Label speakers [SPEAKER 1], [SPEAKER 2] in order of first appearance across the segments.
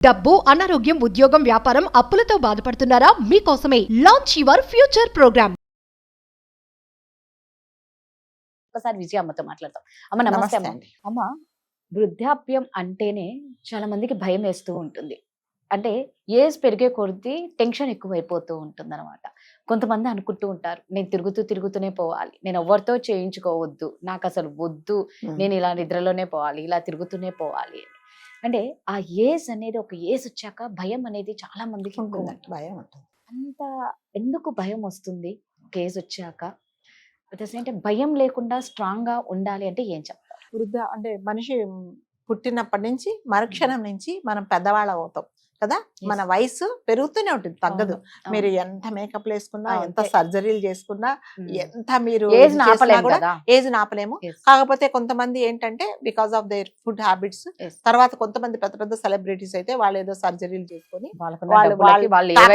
[SPEAKER 1] డబ్బు, అనారోగ్యం, ఉద్యోగం, వ్యాపారం, అప్పులతో బాధపడుతున్నారా? మీకోసమే లాంచ్ యువర్ ఫ్యూచర్ ప్రోగ్రామ్.
[SPEAKER 2] ఒకసారి విజయ అమ్మతో మాట్లాడతాం. అమ్మ నమస్తే అమ్మ. అమ్మ, వృద్ధాప్యం అంటేనే చాలా మందికి భయం వేస్తూ ఉంటుంది. అంటే ఏజ్ పెరిగే కొద్దీ టెన్షన్ ఎక్కువైపోతూ ఉంటుంది అనమాట. కొంతమంది అనుకుంటూ ఉంటారు, నేను తిరుగుతూనే పోవాలి, నేను ఎవరితో చేయించుకోవద్దు, నాకు అసలు వద్దు, నేను ఇలా నిద్రలోనే పోవాలి, ఇలా తిరుగుతూనే పోవాలి అని. అంటే ఆ ఏజ్ అనేది, ఒక ఏజ్ వచ్చాక భయం అనేది చాలా మందికి
[SPEAKER 3] భయం ఉంటుంది.
[SPEAKER 2] అంత ఎందుకు భయం వస్తుంది ఒక ఏజ్ వచ్చాక? అంటే భయం లేకుండా స్ట్రాంగ్ గా ఉండాలి అంటే ఏం చెప్తారు?
[SPEAKER 3] అంటే మనిషి పుట్టినప్పటి నుంచి మరుక్షణం నుంచి మనం పెద్దవాళ్ళం అవుతాం కదా. మన వయసు పెరుగుతూనే ఉంటుంది, తగ్గదు. మీరు ఎంత మేకప్ వేసుకున్నా, ఎంత సర్జరీలు చేసుకున్నా, ఎంత మీరు ఏజ్ ఆపలేము. కాకపోతే కొంతమంది ఏంటంటే because of their food habits, తర్వాత కొంతమంది పెద్ద పెద్ద సెలబ్రిటీస్ అయితే వాళ్ళు ఏదో సర్జరీలు చేసుకొని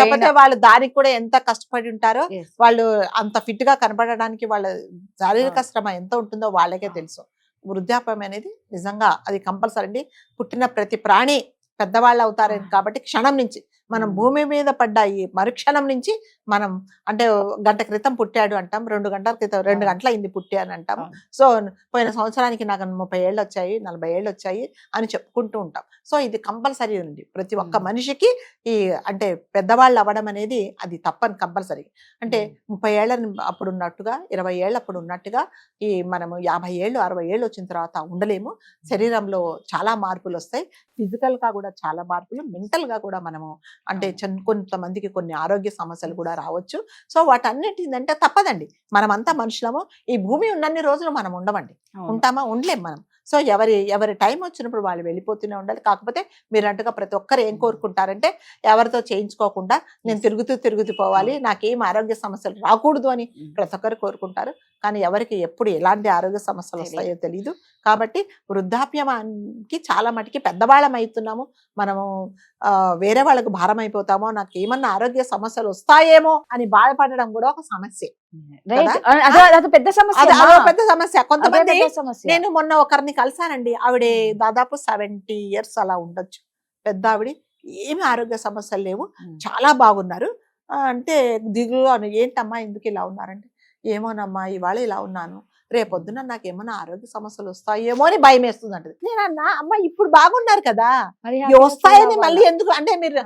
[SPEAKER 3] కాకపోతే వాళ్ళు దానికి కూడా ఎంత కష్టపడి ఉంటారో, వాళ్ళు అంత ఫిట్ గా కనపడడానికి వాళ్ళ శారీరక శ్రమ ఎంత ఉంటుందో వాళ్ళకే తెలుసు. వృద్ధాప్యం అనేది నిజంగా అది కంపల్సరీ అండి. పుట్టిన ప్రతి ప్రాణి పెద్దవాళ్ళు అవుతారు కాబట్టి క్షణం నుంచి మనం భూమి మీద పడ్డ ఈ మరుక్షణం నుంచి మనం అంటే గంట క్రితం పుట్టాడు అంటాం, 2 గంటల క్రితం 2 గంటల అయింది పుట్టాను అంటాం. సో పోయిన సంవత్సరానికి నాకు 30 ఏళ్ళు వచ్చాయి, 40 ఏళ్ళు వచ్చాయి అని చెప్పుకుంటూ ఉంటాం. సో ఇది కంపల్సరీ ఉంది ప్రతి ఒక్క మనిషికి. ఈ అంటే పెద్దవాళ్ళు అవ్వడం అనేది అది తప్పని కంపల్సరీ. అంటే 30 ఏళ్ళ అప్పుడు ఉన్నట్టుగా, 20 ఏళ్ళు అప్పుడు ఉన్నట్టుగా ఈ మనము 50 ఏళ్ళు 60 ఏళ్ళు వచ్చిన తర్వాత ఉండలేము. శరీరంలో చాలా మార్పులు వస్తాయి, ఫిజికల్ గా కూడా చాలా మార్పులు, మెంటల్ గా కూడా మనము అంటే కొంతమందికి కొన్ని ఆరోగ్య సమస్యలు కూడా రావచ్చు. సో వాటన్నిటిందంటే తప్పదండి, మనమంతా మనుషులము. ఈ భూమి ఉన్నన్ని రోజులు మనం ఉండమండి, ఉంటామా? ఉండలేం మనం. సో ఎవరి టైం వచ్చినప్పుడు వాళ్ళు వెళ్ళిపోతూనే ఉండాలి. కాకపోతే మీరు అంటగా ప్రతి ఒక్కరు ఏం కోరుకుంటారంటే ఎవరితో చేయించుకోకుండా నేను తిరుగుతూ పోవాలి, నాకేం ఆరోగ్య సమస్యలు రాకూడదు అని ప్రతి ఒక్కరు కోరుకుంటారు. కానీ ఎవరికి ఎప్పుడు ఎలాంటి ఆరోగ్య సమస్యలు వస్తాయో తెలియదు. కాబట్టి వృద్ధాప్యానికి చాలా మటుకి పెద్దవాళ్ళం అవుతున్నాము, మనము వేరే వాళ్ళకు భారం అయిపోతామో, నాకు ఏమన్నా ఆరోగ్య సమస్యలు వస్తాయేమో అని బాధపడడం కూడా ఒక సమస్య.
[SPEAKER 2] పెద్ద
[SPEAKER 3] సమస్య. కొంతమంది, నేను మొన్న ఒకరిని కలిసానండి, ఆవిడ దాదాపు 70 years అలా ఉండొచ్చు, పెద్ద ఆవిడ, ఏమి ఆరోగ్య సమస్యలు లేవు, చాలా బాగున్నారు. అంటే దిగులు అని, ఏంటమ్మా ఎందుకు ఇలా ఉన్నారంటే, ఏమోనమ్మా ఇవాళ ఇలా ఉన్నాను, రేపొద్దున నాకేమన్నా ఆరోగ్య సమస్యలు వస్తాయేమో అని భయం వేస్తుంది అంటది. నేను అన్నా, అమ్మ ఇప్పుడు బాగున్నారు కదా, వస్తాయని మళ్ళీ ఎందుకు అంటే, మీరు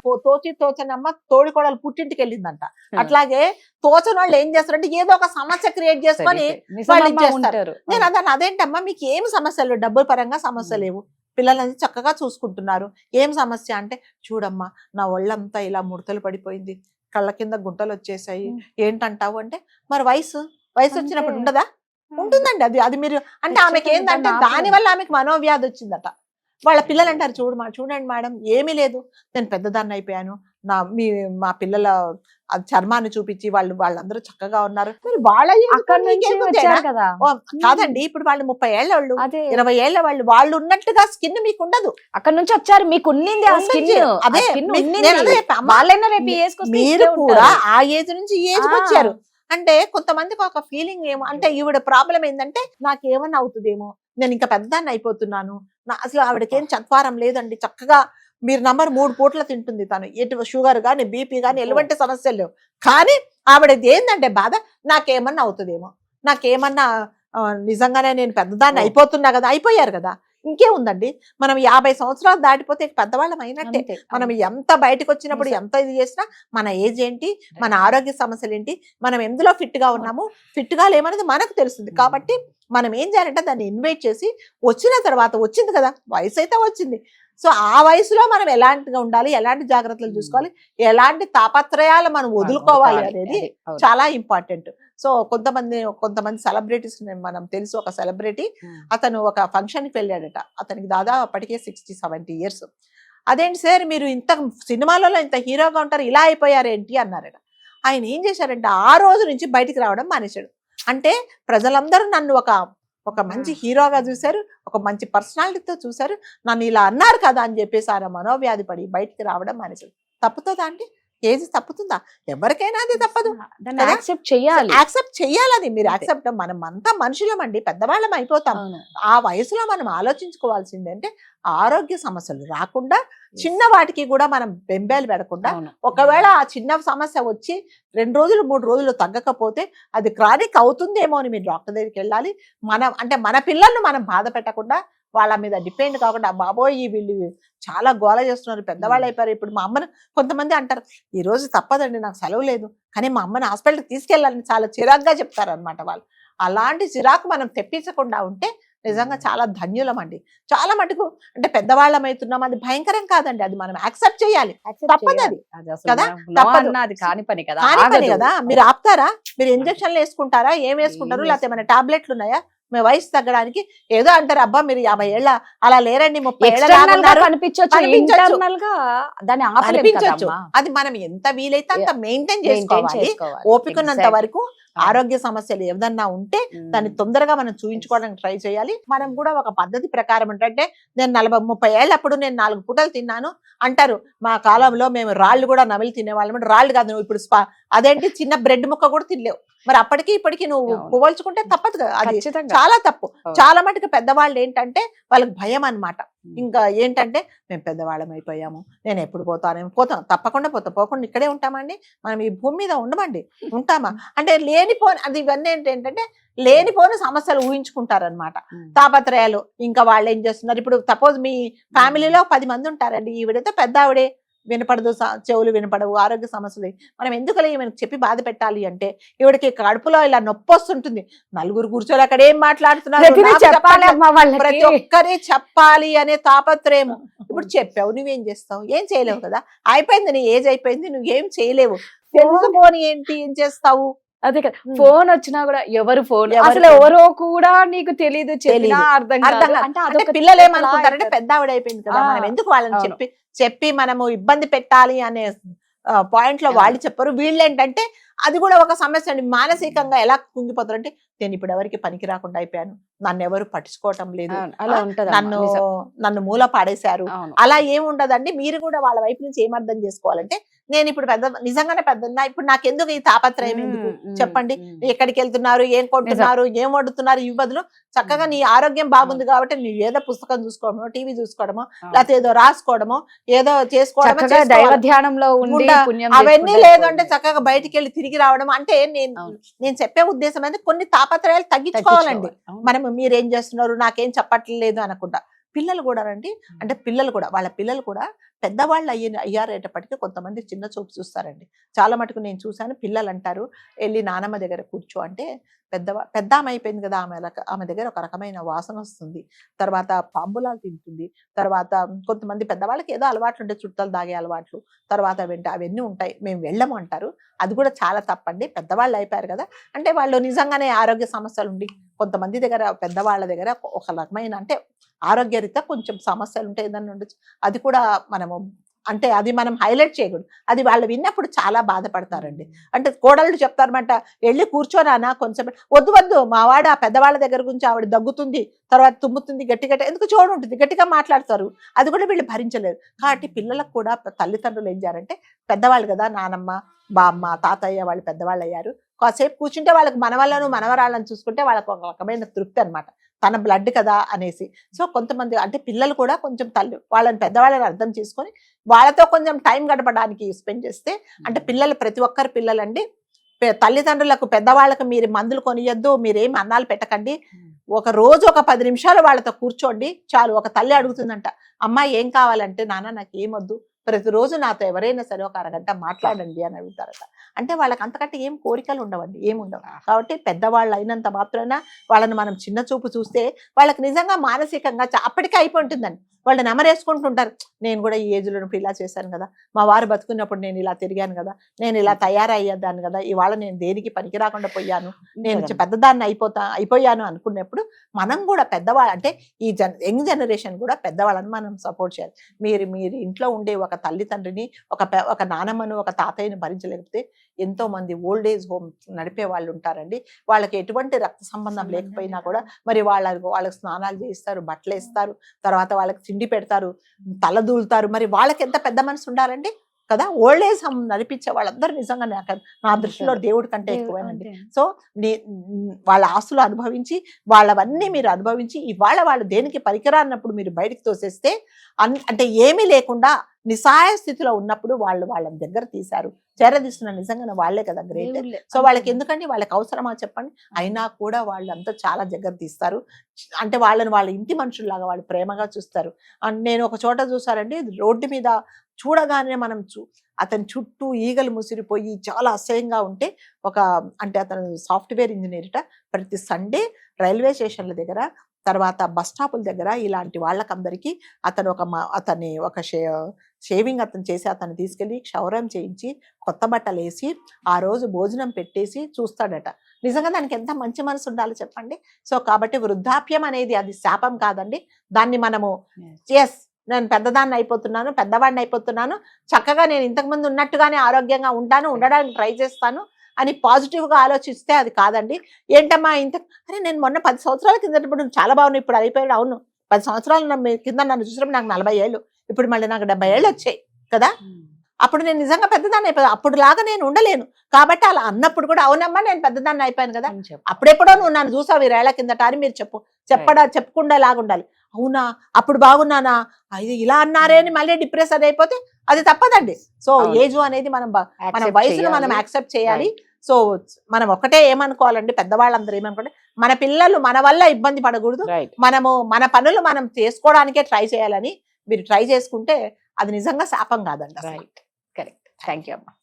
[SPEAKER 3] తోచనమ్మ తోడికోడలు పుట్టింటికి వెళ్ళిందంట. అట్లాగే తోచని వాళ్ళు ఏం చేస్తారంటే ఏదో ఒక సమస్య క్రియేట్ చేసుకొని వాళ్ళు చేస్తారు. నేను అన్నాను, అదేంటమ్మా మీకు ఏం సమస్యలు, డబ్బుల పరంగా సమస్య లేవు, పిల్లలని చక్కగా చూసుకుంటున్నారు, ఏం సమస్య అంటే, చూడమ్మా నా ఒళ్ళంతా ఇలా ముడతలు పడిపోయింది, కళ్ళ కింద గుంటలు వచ్చేసాయి, ఏంటంటావు అంటే, మరి వయసు వచ్చినప్పుడు ఉండదా? ఉంటుందండి. అది మీరు అంటే ఆమెకి ఏంటంటే దాని వల్ల ఆమెకు మనోవ్యాధి వచ్చిందట. వాళ్ళ పిల్లలు అంటారు, చూడండి మేడం ఏమీ లేదు, నేను పెద్దదాన్ని అయిపోయాను, మా పిల్లల చర్మాన్ని చూపించి వాళ్ళందరూ చక్కగా ఉన్నారు. కాదండి, ఇప్పుడు వాళ్ళు 30 ఏళ్ళ వాళ్ళు, 20 ఏళ్ళ వాళ్ళు ఉన్నట్టుగా స్కిన్ మీకు ఉండదు.
[SPEAKER 2] అక్కడ నుంచి వచ్చారు, మీకు
[SPEAKER 3] అదే మీరు కూడా ఆ ఏజ్ నుంచి ఏజ్కి వచ్చారు. అంటే కొంతమందికి ఒక ఫీలింగ్ ఏమో అంటే, ఈవిడ ప్రాబ్లం ఏంటంటే నాకేమన్నా అవుతుందేమో, నేను ఇంకా పెద్దాన్ని అయిపోతున్నాను, అసలు ఆవిడకేం చత్వారం లేదండి, చక్కగా మీరు 3 పూట్ల తింటుంది తను, ఎటు షుగర్ కానీ బీపీ కానీ ఎలాంటి సమస్యలు లేవు. కానీ ఆవిడది ఏంటంటే బాధ, నాకేమన్నా అవుతుందేమో, నాకేమన్నా నిజంగానే నేను పెద్దదాన్ని అయిపోతున్నా కదా. అయిపోయారు కదా, ఇంకేముందండి. మనం 50 సంవత్సరాలు దాటిపోతే పెద్దవాళ్ళం అయినట్టే. మనం ఎంత బయటకు వచ్చినప్పుడు ఎంత ఇది చేసినా మన ఏజ్ ఏంటి, మన ఆరోగ్య సమస్యలు ఏంటి, మనం ఎందులో ఫిట్ గా ఉన్నాము, ఫిట్ గా లేమనేది మనకు తెలుస్తుంది. కాబట్టి మనం ఏం చేయాలంటే దాన్ని ఇన్వైట్ చేసి, వచ్చిన తర్వాత వచ్చింది కదా, వయసు అయితే వచ్చింది, సో ఆ వయసులో మనం ఎలాంటిగా ఉండాలి, ఎలాంటి జాగ్రత్తలు చూసుకోవాలి, ఎలాంటి తాపత్రయాలు మనం వదులుకోవాలి అనేది చాలా ఇంపార్టెంట్. సో కొంతమంది సెలబ్రిటీస్ మనం తెలుసు. ఒక సెలబ్రిటీ, అతను ఒక ఫంక్షన్కి వెళ్ళాడట, అతనికి దాదాపు అప్పటికే 60-70 years. అదేంటి సార్ మీరు ఇంత సినిమాలలో ఇంత హీరోగా ఉంటారు, ఇలా అయిపోయారేంటి అన్నారట. ఆయన ఏం చేశారంటే ఆ రోజు నుంచి బయటికి రావడం మానేశాడు. అంటే ప్రజలందరూ నన్ను ఒక మంచి హీరోగా చూశారు, ఒక మంచి పర్సనాలిటీతో చూశారు, నన్ను ఇలా అన్నారు కదా అని చెప్పేసి ఆయన మనోవ్యాధి పడి బయటికి రావడం మానేశాడు. తప్పుతుందా అండి? ఏజ్ తప్పుతుందా? ఎవరికైనా అది తప్పదు.
[SPEAKER 2] దాన్ని
[SPEAKER 3] కదా?
[SPEAKER 2] యాక్సెప్ట్ చేయాలి.
[SPEAKER 3] యాక్సెప్ట్ చెయ్యాలని మీరు
[SPEAKER 2] అంతే.
[SPEAKER 3] యాక్సెప్ట్ మనం అంతా మనుషులమండి, పెద్దవాళ్ళం అయిపోతాం.
[SPEAKER 2] అవును.
[SPEAKER 3] ఆ వయసులో మనం ఆలోచించుకోవాల్సింది అంటే ఆరోగ్య సమస్యలు రాకుండా చిన్న వాటికి కూడా మనం బెంబేలు పెడకుండా,
[SPEAKER 2] అవును.
[SPEAKER 3] ఒకవేళ ఆ చిన్న సమస్య వచ్చి 2 రోజులు 3 రోజులు తగ్గకపోతే అది క్రానిక్ అవుతుందేమో అని మీరు డాక్టర్ దగ్గరికి వెళ్ళాలి. మనం అంటే మన పిల్లల్ని మనం బాధ పెట్టకుండా, వాళ్ళ మీద డిపెండ్ కాకుండా బాబోయ్ ఈ వీళ్ళు చాలా గోల చేస్తున్నారు, పెద్దవాళ్ళు అయిపోయారు. ఇప్పుడు మా అమ్మను కొంతమంది అంటారు, ఈ రోజు తప్పదండి నాకు సెలవు లేదు, కానీ మా అమ్మని హాస్పిటల్కి తీసుకెళ్ళాలని చాలా చిరాగ్గా చెప్తారనమాట వాళ్ళు. అలాంటి చిరాకు మనం తెప్పించకుండా ఉంటే నిజంగా చాలా ధన్యులమండి. చాలా మటుకు అంటే పెద్దవాళ్ళం అవుతున్నాం, అది భయంకరం కాదండి, అది మనం యాక్సెప్ట్ చేయాలి.
[SPEAKER 2] Accept
[SPEAKER 3] తప్పదు
[SPEAKER 2] చేయాలి.
[SPEAKER 3] అది.
[SPEAKER 2] అది అసలు
[SPEAKER 3] కదా?
[SPEAKER 2] మనం no
[SPEAKER 3] తప్పదు.
[SPEAKER 2] అన్నా అది కాని పని కదా.
[SPEAKER 3] కాని పని
[SPEAKER 2] ఆగదు.
[SPEAKER 3] కదా. మీరు ఆపుతారా? మీరు ఇంజక్షన్లు వేసుకుంటారా? ఏం వేసుకుంటారు?
[SPEAKER 2] ఏం
[SPEAKER 3] లేకపోతే ఏమైనా టాబ్లెట్లు ఉన్నాయా మీ వయసు తగ్గడానికి? ఏదో అంటారు, అబ్బా మీరు 50 ఏళ్ళ అలా లేరండి, 30 ఏళ్ళ
[SPEAKER 2] External గా
[SPEAKER 3] దాకా
[SPEAKER 2] కనిపించొచ్చు,
[SPEAKER 3] కనిపించొచ్చు.
[SPEAKER 2] ఇంటర్నల్ గా దాన్ని ఆపలేం
[SPEAKER 3] అనిపించవచ్చు.
[SPEAKER 2] కదమ్మా.
[SPEAKER 3] అది మనం ఎంత వీలైతే అంత మెయింటైన్
[SPEAKER 2] Maintain
[SPEAKER 3] చేసుకోవాలి.
[SPEAKER 2] చేసుకోవాలి.
[SPEAKER 3] ఓపికన్నంత
[SPEAKER 2] Exactly.
[SPEAKER 3] వరకు ఆరోగ్య సమస్యలు ఏదన్నా ఉంటే దాన్ని తొందరగా మనం చూయించుకోవడానికి ట్రై చేయాలి. మనం కూడా ఒక పద్ధతి ప్రకారం ఏంటంటే, నేను 40-30 ఏళ్ళప్పుడు నేను 4 పూటలు తిన్నాను అంటారు. మా కాలంలో మేము రాళ్ళు కూడా నమిలి తినేవాళ్ళం. రాళ్ళు కాదు, నువ్వు ఇప్పుడు అదేంటి చిన్న బ్రెడ్ ముక్క కూడా తినలేవు. మరి అప్పటికి ఇప్పటికి నువ్వు
[SPEAKER 2] అవును.
[SPEAKER 3] పోల్చుకుంటే తప్పదు కదా, అది
[SPEAKER 2] ఖచ్చితంగా.
[SPEAKER 3] చాలా తప్పు.
[SPEAKER 2] అవును.
[SPEAKER 3] చాలా మటుకు పెద్దవాళ్ళు ఏంటంటే వాళ్ళకి భయం అన్నమాట. ఇంకా ఏంటంటే మేము పెద్దవాళ్ళం అయిపోయాము, నేను ఎప్పుడు పోతానేమో. పోతాం, తప్పకుండా పోతాం. పోకుండా ఇక్కడే ఉంటామండి, మనం ఈ భూమి మీద ఉండమండి. ఉంటామా అంటే లేనిపోని అది ఇవన్నీ ఏంటంటే లేనిపోని సమస్యలు ఊహించుకుంటారనమాట. తాపత్రయాలు. ఇంకా వాళ్ళు ఏం చేస్తున్నారు ఇప్పుడు? సపోజ్ మీ ఫ్యామిలీలో 10 మంది ఉంటారండి, ఈవిడైతే పెద్ద ఆవిడే, వినపడదు, చెవులు వినపడవు, ఆరోగ్య సమస్యలు. మనం ఎందుకు ఈమెకు చెప్పి బాధ పెట్టాలి అంటే, ఈవిడకి కడుపులో ఇలా నొప్పి వస్తుంటుంది, నలుగురు కూర్చొని అక్కడ ఏం మాట్లాడుతున్నారు,
[SPEAKER 2] ప్రతిదీ
[SPEAKER 3] నాకు
[SPEAKER 2] చెప్పాలి
[SPEAKER 3] చెప్పట్లేదు.
[SPEAKER 2] అమ్మా వాళ్ళకి.
[SPEAKER 3] ప్రతి ఒక్కరి చెప్పాలి అనే తాపత్రయం. ఇప్పుడు చెప్పావు, నువ్వేం చేస్తావు? ఏం చేయలేవు కదా, అయిపోయింది, నీ ఏజ్ అయిపోయింది, నువ్వు ఏం చేయలేవు. తెలుసుకొని ఏంటి, ఏం చేస్తావు?
[SPEAKER 2] అదే కదా, ఫోన్ వచ్చినా కూడా ఎవరు ఫోన్,
[SPEAKER 3] ఎవరు
[SPEAKER 2] అసలు
[SPEAKER 3] phone?
[SPEAKER 2] ఎవరో కూడా నీకు తెలీదు, చెప్పినా
[SPEAKER 3] తెలీదు.
[SPEAKER 2] అర్థం
[SPEAKER 3] అర్థం
[SPEAKER 2] కాదు.
[SPEAKER 3] కాదు.
[SPEAKER 2] అంటే
[SPEAKER 3] అంటే
[SPEAKER 2] అదొక
[SPEAKER 3] పిల్లలు ఏమనుకుంటారంటే
[SPEAKER 2] అయిపోయింది.
[SPEAKER 3] పెద్ద ఆవిడ అయిపోయింది కదా,
[SPEAKER 2] ఆ,
[SPEAKER 3] మనం ఎందుకు వాళ్ళని
[SPEAKER 2] అవును.
[SPEAKER 3] చెప్పి మనము ఇబ్బంది పెట్టాలి అనే పాయింట్ లో వాళ్ళు చెప్పరు. వీళ్ళు ఏంటంటే అది కూడా ఒక సమస్య అండి. మానసికంగా ఎలా కుంగిపోతారంటే, నేను ఇప్పుడు ఎవరికి పనికి రాకుండా అయిపోయాను, నన్ను ఎవరు పట్టించుకోవటం లేదు,
[SPEAKER 2] అవును, అలా ఉంటది
[SPEAKER 3] నన్ను మూల పాడేశారు.
[SPEAKER 2] అవును.
[SPEAKER 3] అలా ఏముండదండి. మీరు కూడా వాళ్ళ వైపు నుంచి ఏం అర్థం చేసుకోవాలంటే, నేను ఇప్పుడు నిజంగానే పెద్ద ఇప్పుడు నాకెందుకు ఈ తాపత్రయం ఎందుకు చెప్పండి? ఎక్కడికి వెళ్తున్నారు, ఏం కొంటున్నారు, ఏం వండుతున్నారు, ఇవి బదులు చక్కగా నీ ఆరోగ్యం బాగుంది కాబట్టి నువ్వు ఏదో పుస్తకం చూసుకోవడమో, టీవీ చూసుకోవడమో, లేకపోతే ఏదో రాసుకోవడమో, ఏదో చేసుకోవడమో
[SPEAKER 2] చక్కగా దైవ
[SPEAKER 3] చేసుకోవాలి.
[SPEAKER 2] ధ్యానంలో ఉండి
[SPEAKER 3] గుండా
[SPEAKER 2] పుణ్యం
[SPEAKER 3] అవన్నీ
[SPEAKER 2] చేసుకుంటే
[SPEAKER 3] లేదు
[SPEAKER 2] అయిపోయింది.
[SPEAKER 3] అంటే చక్కగా బయటికి వెళ్ళి తిరిగి రావడం. అంటే
[SPEAKER 2] అవును.
[SPEAKER 3] నేను చెప్పే ఉద్దేశం అయితే కొన్ని తాపత్రయాలు తగ్గించుకోవాలండి.
[SPEAKER 2] తగ్గించుకోవాలి. అవును.
[SPEAKER 3] మనం మీరేం చేస్తున్నారు, నాకేం చెప్పట్లేదు అనకుండా. పిల్లలు కూడా రండి, అంటే పిల్లలు కూడా వాళ్ళ పిల్లలు కూడా పెద్దవాళ్ళు అయ్యారేటప్పటికీ కొంతమంది చిన్న చూపు చూస్తారండి. చాలా మటుకు నేను చూశాను. పిల్లలు అంటారు, వెళ్ళి నానమ్మ దగ్గర కూర్చో అంటే, పెద్ద ఆమె అయిపోయింది కదా, ఆమె దగ్గర ఒక రకమైన వాసన వస్తుంది, తర్వాత పాంబులాలు తింటుంది, తర్వాత కొంతమంది పెద్దవాళ్ళకి ఏదో అలవాట్లు ఉంటాయి, చుట్టాలు దాగే అలవాట్లు, తర్వాత అవన్నీ ఉంటాయి, మేము వెళ్ళము అంటారు. అది కూడా చాలా తప్పండి. పెద్దవాళ్ళు అయిపోయారు కదా అంటే వాళ్ళు నిజంగానే ఆరోగ్య సమస్యలు ఉండి, కొంతమంది దగ్గర పెద్దవాళ్ళ దగ్గర ఒక రకమైన అంటే ఆరోగ్యరీత్యా కొంచెం సమస్యలు ఉంటాయి, ఏదన్నా ఉండొచ్చు. అది కూడా మనము అంటే అది మనం హైలైట్ చేయకూడదు. అది వాళ్ళు విన్నప్పుడు చాలా బాధపడతారండి. అంటే కోడళ్ళు చెప్తారన్నమాట, వెళ్ళి కూర్చోనానా కొంచెం. వద్దు మా వాడ పెద్దవాళ్ళ దగ్గర గురించి ఆవిడ దగ్గుతుంది, తర్వాత తుమ్ముతుంది, గట్టి ఎందుకు చోడు ఉంటుంది, గట్టిగా మాట్లాడతారు. అది కూడా వీళ్ళు భరించలేరు. కాబట్టి పిల్లలకు కూడా తల్లిదండ్రులు ఏం చేయాలంటే, పెద్దవాళ్ళు కదా, నానమ్మ, బామ్మ, తాతయ్య వాళ్ళు పెద్దవాళ్ళు అయ్యారు, కాసేపు కూర్చుంటే వాళ్ళకి మనవళ్ళను మనవరాళ్ళని చూసుకుంటే వాళ్ళకి ఒక రకమైన తృప్తి అనమాట, తన బ్లడ్ కదా అనేసి. సో కొంతమంది అంటే పిల్లలు కూడా కొంచెం వాళ్ళని పెద్దవాళ్ళని అర్థం చేసుకొని వాళ్ళతో కొంచెం టైం గడపడానికి స్పెండ్ చేస్తే, అంటే పిల్లలు ప్రతి ఒక్కరు పిల్లలండి, తల్లిదండ్రులకు పెద్దవాళ్ళకు మీరు మందులు కొనియొద్దు, మీరేం అన్నాలు పెట్టకండి. ఒక రోజు ఒక 10 నిమిషాలు వాళ్ళతో కూర్చోండి చాలు. ఒక తల్లి అడుగుతుందంట, అమ్మ ఏం కావాలంటే, నాన్న నాకు ఏమొద్దు, ప్రతిరోజు నాతో ఎవరైనా సరే ఒక అరగంట మాట్లాడండి అని అడుగుతారట. అంటే వాళ్ళకి అంతకంటే ఏం కోరికలు ఉండవండి, ఏముండవు. కాబట్టి పెద్దవాళ్ళు అయినంత మాత్రాన వాళ్ళని మనం చిన్న చూపు చూస్తే వాళ్ళకి నిజంగా మానసికంగా అప్పటికే అయిపోయి ఉంటుందండి. వాళ్ళు నెమరేసుకుంటుంటారు, నేను కూడా ఈ ఏజ్లో ఇలా చేశాను కదా, మా వారు బతుకున్నప్పుడు నేను ఇలా తిరిగాను కదా, నేను ఇలా తయారయ్యేదాన్ని కదా, ఇవాళ నేను దేనికి పనికి రాకుండా పోయాను, నేను పెద్దదాన్ని అయిపోయాను అనుకున్నప్పుడు మనం కూడా పెద్దవాళ్ళు అంటే ఈ యంగ్ జనరేషన్ కూడా పెద్దవాళ్ళని మనం సపోర్ట్ చేయాలి. మీరు ఇంట్లో ఉండే ఒక తల్లిదండ్రిని, ఒక నానమ్మను, ఒక తాతయ్యని భరించలేకపోతే ఎంతో మంది ఓల్డ్ ఏజ్ హోమ్ నడిపే వాళ్ళు ఉంటారండి. వాళ్ళకి ఎటువంటి రక్త సంబంధం లేకపోయినా కూడా మరి వాళ్ళకి స్నానాలు చేయిస్తారు, బట్టలు వేస్తారు, తర్వాత వాళ్ళకి తిండి పెడతారు, తల దూలుతారు. మరి వాళ్ళకి ఎంత పెద్ద మనసు ఉండాలండి. కదా. ఓల్డ్ ఏజ్ హోమ్ నడిపించే వాళ్ళందరూ నిజంగా నా దృష్టిలో దేవుడి కంటే ఎక్కువేనండి. సో వాళ్ళ ఆస్తులు అనుభవించి వాళ్ళవన్నీ మీరు అనుభవించి ఇవాళ వాళ్ళు దేనికి పరికరాన్నప్పుడు మీరు బయటికి తోసేస్తే అంటే ఏమీ లేకుండా నిస్సహాయ స్థితిలో ఉన్నప్పుడు వాళ్ళ దగ్గర తీశారు, చేరదీస్తున్న నిజంగా వాళ్ళే కదా గ్రేట్. సో వాళ్ళకి ఎందుకండి, వాళ్ళకి అవసరమా చెప్పండి. అయినా కూడా వాళ్ళంతా చాలా దగ్గర తీస్తారు. అంటే వాళ్ళని వాళ్ళ ఇంటి మనుషుల్లాగా వాళ్ళు ప్రేమగా చూస్తారు. నేను ఒక చోట చూసారండి, రోడ్డు మీద చూడగానే మనం అతని చుట్టూ ఈగలు ముసిరిపోయి చాలా అసహ్యంగా ఉంటే అంటే అతను సాఫ్ట్వేర్ ఇంజనీర్ట, ప్రతి సండే రైల్వే స్టేషన్ల దగ్గర తర్వాత బస్ స్టాపుల దగ్గర ఇలాంటి వాళ్ళకందరికీ అతన్ని ఒక షేవింగ్ అతను చేసి అతను తీసుకెళ్ళి క్షౌరం చేయించి కొత్త బట్టలు వేసి ఆ రోజు భోజనం పెట్టేసి చూస్తాడట. నిజంగా దానికి ఎంత మంచి మనసు ఉండాలో చెప్పండి. సో కాబట్టి వృద్ధాప్యం అనేది అది శాపం కాదండి. దాన్ని మనము నేను పెద్దదాన్ని అయిపోతున్నాను, పెద్దవాడిని అయిపోతున్నాను, చక్కగా నేను ఇంతకుముందు ఉన్నట్టుగానే ఆరోగ్యంగా ఉండడానికి ట్రై చేస్తాను అని పాజిటివ్గా ఆలోచిస్తే అది కాదండి. ఏంటమ్మా అరే నేను మొన్న 10 సంవత్సరాల కిందటప్పుడు చాలా బాగున్నాయి, ఇప్పుడు అయిపోయాడు. అవును, 10 సంవత్సరాల కింద నన్ను చూసినప్పుడు నాకు 40 ఏళ్ళు, ఇప్పుడు మళ్ళీ నాకు 70 ఏళ్ళు వచ్చాయి కదా. అప్పుడు నేను నిజంగా పెద్దదాన్ని అయిపోయాను, అప్పుడు లాగా నేను ఉండలేను. కాబట్టి అలా అన్నప్పుడు కూడా అవునమ్మా నేను పెద్దదాన్ని అయిపోయాను కదా, అప్పుడెప్పుడో నువ్వు నన్ను చూసావు 20 ఏళ్ల కిందట అని మీరు చెప్పుకుండా లాగా ఉండాలి. అవునా అప్పుడు బాగున్నానా, ఇది ఇలా అన్నారే అని మళ్ళీ డిప్రెషన్ అయిపోతే అది తప్పదండి. సో ఏజ్ అనేది మన వయసును మనం యాక్సెప్ట్ చేయాలి. సో మనం ఒకటే ఏమనుకోవాలండి, పెద్దవాళ్ళందరూ ఏమనుకోండి, మన పిల్లలు మన వల్ల ఇబ్బంది పడకూడదు, మనము మన పనులు మనం చేసుకోవడానికే ట్రై చేయాలని మీరు ట్రై చేసుకుంటే అది నిజంగా శాపం కాదండి.
[SPEAKER 2] కరెక్ట్. థ్యాంక్ యూ అమ్మా.